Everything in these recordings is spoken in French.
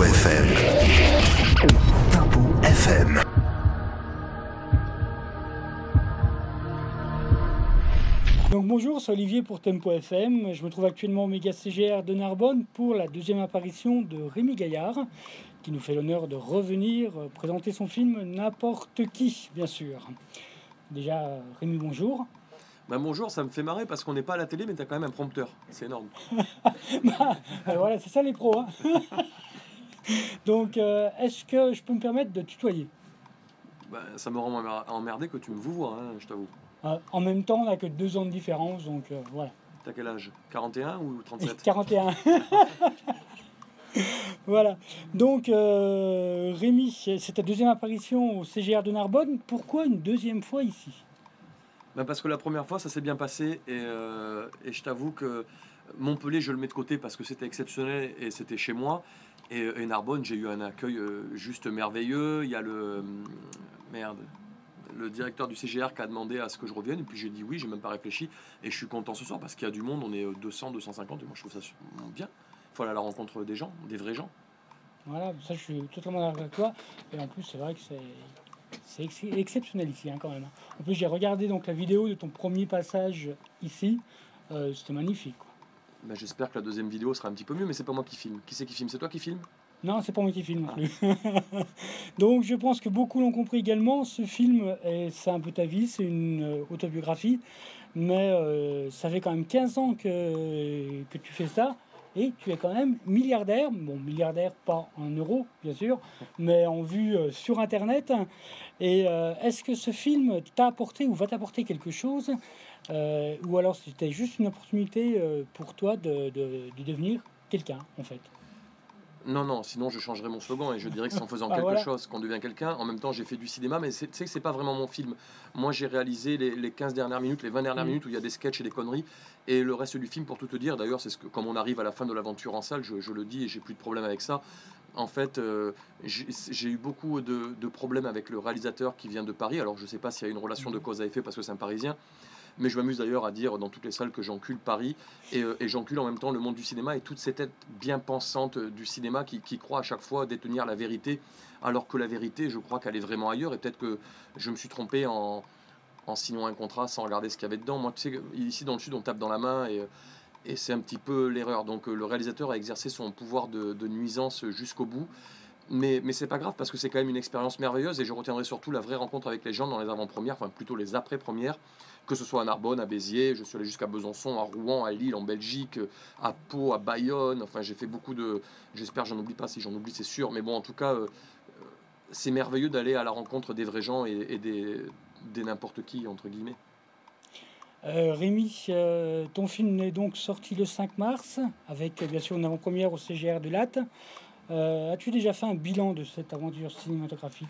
FM. Tempo FM. Donc bonjour, c'est Olivier pour Tempo FM. Je me trouve actuellement au Méga CGR de Narbonne pour la deuxième apparition de Rémi Gaillard, qui nous fait l'honneur de revenir présenter son film N'importe qui, bien sûr. Déjà, Rémi, bonjour. Bonjour, ça me fait marrer parce qu'on n'est pas à la télé, mais t'as quand même un prompteur. C'est énorme. Voilà, c'est ça les pros. Hein. Donc, est-ce que je peux me permettre de tutoyer? Ça me rend emmerdé que tu me vouvoies, hein, je t'avoue. En même temps, on n'a que 2 ans de différence, donc voilà. T'as quel âge? 41 ou 37? 41. Voilà. Donc, Rémi, c'est ta deuxième apparition au CGR de Narbonne. Pourquoi une deuxième fois ici? Parce que la première fois, ça s'est bien passé et je t'avoue que Montpellier, je le mets de côté parce que c'était exceptionnel et c'était chez moi. Et Narbonne, j'ai eu un accueil juste merveilleux. Il y a le directeur du CGR qui a demandé à ce que je revienne et puis j'ai dit oui, j'ai même pas réfléchi et je suis content ce soir parce qu'il y a du monde, on est 200, 250 et moi je trouve ça bien. Il faut aller à la rencontre des gens, des vrais gens. Voilà, ça je suis totalement d'accord avec toi et en plus c'est vrai que c'est exceptionnel ici quand même. En plus j'ai regardé donc la vidéo de ton premier passage ici, c'était magnifique. J'espère que la deuxième vidéo sera un petit peu mieux, mais c'est pas moi qui filme. Qui c'est qui filme? C'est toi qui filme? Non, c'est pas moi qui filme non plus. Donc je pense que beaucoup l'ont compris également. Ce film, c'est un peu ta vie, c'est une autobiographie. Mais ça fait quand même 15 ans que tu fais ça. Et tu es quand même milliardaire. Bon, milliardaire pas en euros, bien sûr, mais en vue sur Internet. Et est-ce que ce film t'a apporté ou va t'apporter quelque chose ou alors c'était juste une opportunité pour toi de devenir quelqu'un, en fait? Non, sinon je changerais mon slogan et je dirais que c'est en faisant Ah, quelque voilà. chose qu'on devient quelqu'un. En même temps, j'ai fait du cinéma, mais tu sais que c'est pas vraiment mon film. Moi, j'ai réalisé les 15 dernières minutes, les 20 dernières minutes où il y a des sketchs et des conneries. Et le reste du film, pour tout te dire, d'ailleurs, c'est ce que, comme on arrive à la fin de l'aventure en salle, je le dis et j'ai plus de problème avec ça. En fait, j'ai eu beaucoup de problèmes avec le réalisateur qui vient de Paris. Alors, je sais pas s'il y a une relation de cause à effet parce que c'est un Parisien. Mais je m'amuse d'ailleurs à dire dans toutes les salles que j'encule Paris et j'encule en même temps le monde du cinéma et toutes ces têtes bien pensantes du cinéma qui croient à chaque fois détenir la vérité, alors que la vérité, je crois qu'elle est vraiment ailleurs et peut-être que je me suis trompé en signant un contrat sans regarder ce qu'il y avait dedans. Moi, tu sais, ici dans le Sud, on tape dans la main et c'est un petit peu l'erreur. Donc le réalisateur a exercé son pouvoir de nuisance jusqu'au bout. Mais c'est pas grave parce que c'est quand même une expérience merveilleuse et je retiendrai surtout la vraie rencontre avec les gens dans les avant-premières, enfin plutôt les après-premières, que ce soit à Narbonne, à Béziers, je suis allé jusqu'à Besançon, à Rouen, à Lille, en Belgique, à Pau, à Bayonne, enfin j'ai fait beaucoup de... J'espère que j'en oublie pas, si j'en oublie c'est sûr, mais bon en tout cas c'est merveilleux d'aller à la rencontre des vrais gens et des n'importe qui, entre guillemets. Rémi, ton film est donc sorti le 5 mars, avec bien sûr une avant-première au CGR de Latte. As-tu déjà fait un bilan de cette aventure cinématographique?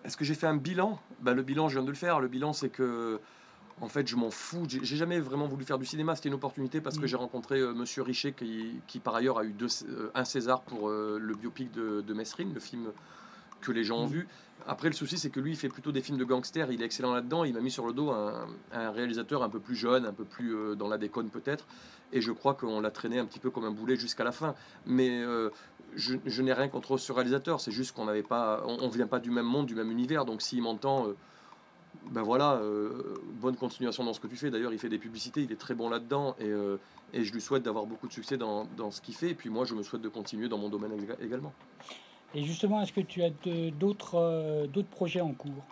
Est-ce que j'ai fait un bilan? Le bilan, je viens de le faire. Le bilan, c'est que, en fait, je m'en fous. J'ai jamais vraiment voulu faire du cinéma. C'était une opportunité parce que j'ai rencontré Monsieur Richet, qui par ailleurs a eu un César pour le biopic de Mesrine, le film que les gens ont vu. Après, le souci, c'est que lui, il fait plutôt des films de gangsters. Il est excellent là-dedans. Il m'a mis sur le dos un réalisateur un peu plus jeune, un peu plus dans la déconne peut-être. Et je crois qu'on l'a traîné un petit peu comme un boulet jusqu'à la fin. Mais je n'ai rien contre ce réalisateur. C'est juste qu'on n'avait pas, on vient pas du même monde, du même univers. Donc s'il m'entend, bonne continuation dans ce que tu fais. D'ailleurs, il fait des publicités. Il est très bon là-dedans. Et je lui souhaite d'avoir beaucoup de succès dans ce qu'il fait. Et puis moi, je me souhaite de continuer dans mon domaine également. Et justement, est-ce que tu as d'autres projets en cours?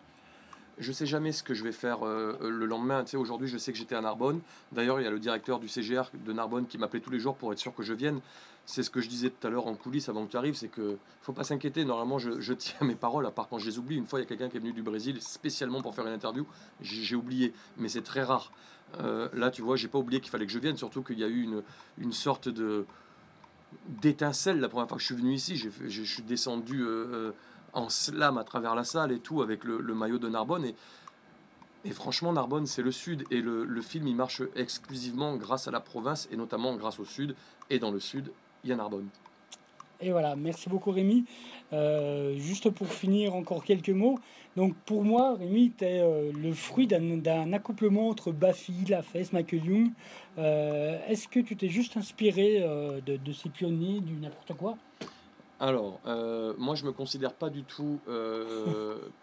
Je sais jamais ce que je vais faire le lendemain. Tu sais, aujourd'hui, je sais que j'étais à Narbonne. D'ailleurs, il y a le directeur du CGR de Narbonne qui m'appelait tous les jours pour être sûr que je vienne. C'est ce que je disais tout à l'heure en coulisses avant que tu arrives, c'est que faut pas s'inquiéter. Normalement, je tiens mes paroles, à part quand je les oublie. Une fois, il y a quelqu'un qui est venu du Brésil spécialement pour faire une interview. J'ai oublié, mais c'est très rare. Là, tu vois, j'ai pas oublié qu'il fallait que je vienne, surtout qu'il y a eu une sorte d'étincelle la première fois que je suis venu ici. Je suis descendu en slam à travers la salle et tout avec le maillot de Narbonne et franchement Narbonne c'est le sud et le film il marche exclusivement grâce à la province et notamment grâce au sud et dans le sud il y a Narbonne. Et voilà, merci beaucoup Rémi. Juste pour finir, encore quelques mots. Donc pour moi, Rémi, tu es le fruit d'un accouplement entre Baffy, Lafesse, Michael Young. Est-ce que tu t'es juste inspiré de ces pionniers du n'importe quoi? Alors, moi, je me considère pas du tout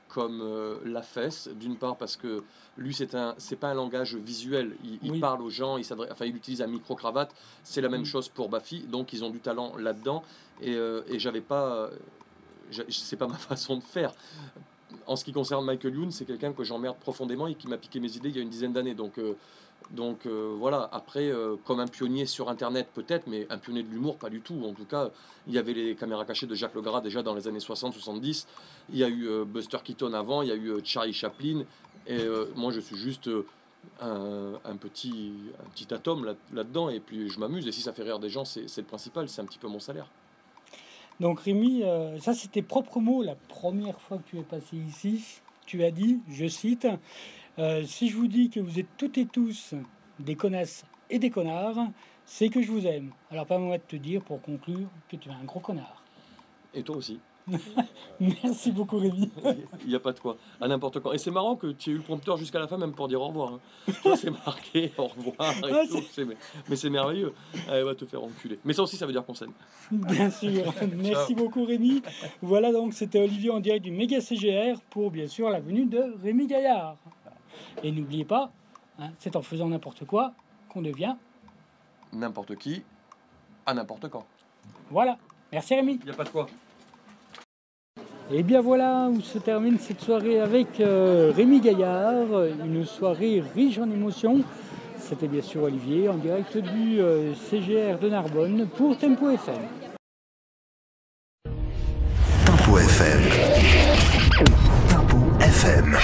comme la fesse, d'une part parce que lui, c'est pas un langage visuel. Il Oui. parle aux gens, enfin, il utilise un micro-cravate. C'est la même Mm. chose pour Baffy, donc ils ont du talent là-dedans. Et j'avais pas, c'est pas ma façon de faire. En ce qui concerne Michael Youn, c'est quelqu'un que j'emmerde profondément et qui m'a piqué mes idées il y a une dizaine d'années. Donc voilà, après, comme un pionnier sur Internet peut-être, mais un pionnier de l'humour, pas du tout. En tout cas, il y avait les caméras cachées de Jacques Legras déjà dans les années 60-70. Il y a eu Buster Keaton avant, il y a eu Charlie Chaplin. Et moi, je suis juste un petit atome là-dedans. Et puis, je m'amuse. Et si ça fait rire des gens, c'est le principal. C'est un petit peu mon salaire. Donc Rémi, ça c'est tes propres mots la première fois que tu es passé ici. Tu as dit, je cite, si je vous dis que vous êtes toutes et tous des connasses et des connards, c'est que je vous aime. Alors permets-moi de te dire pour conclure que tu es un gros connard. Et toi aussi. Merci beaucoup Rémi. Il n'y a pas de quoi. À n'importe quand. Et c'est marrant que tu aies eu le prompteur jusqu'à la fin, même pour dire au revoir. Hein. Tu vois, c'est marqué au revoir et Ah, tout. Mais c'est merveilleux. Elle va te faire enculer. Mais ça aussi, ça veut dire qu'on s'aime. Bien sûr. Merci beaucoup Rémi. Voilà donc, c'était Olivier en direct du Méga CGR pour bien sûr la venue de Rémi Gaillard. Et n'oubliez pas, hein, c'est en faisant n'importe quoi qu'on devient. N'importe qui, à n'importe quand. Voilà. Merci Rémi. Il n'y a pas de quoi. Et bien voilà où se termine cette soirée avec Rémi Gaillard, une soirée riche en émotions. C'était bien sûr Olivier en direct du CGR de Narbonne pour Tempo FM. Tempo FM. Tempo FM.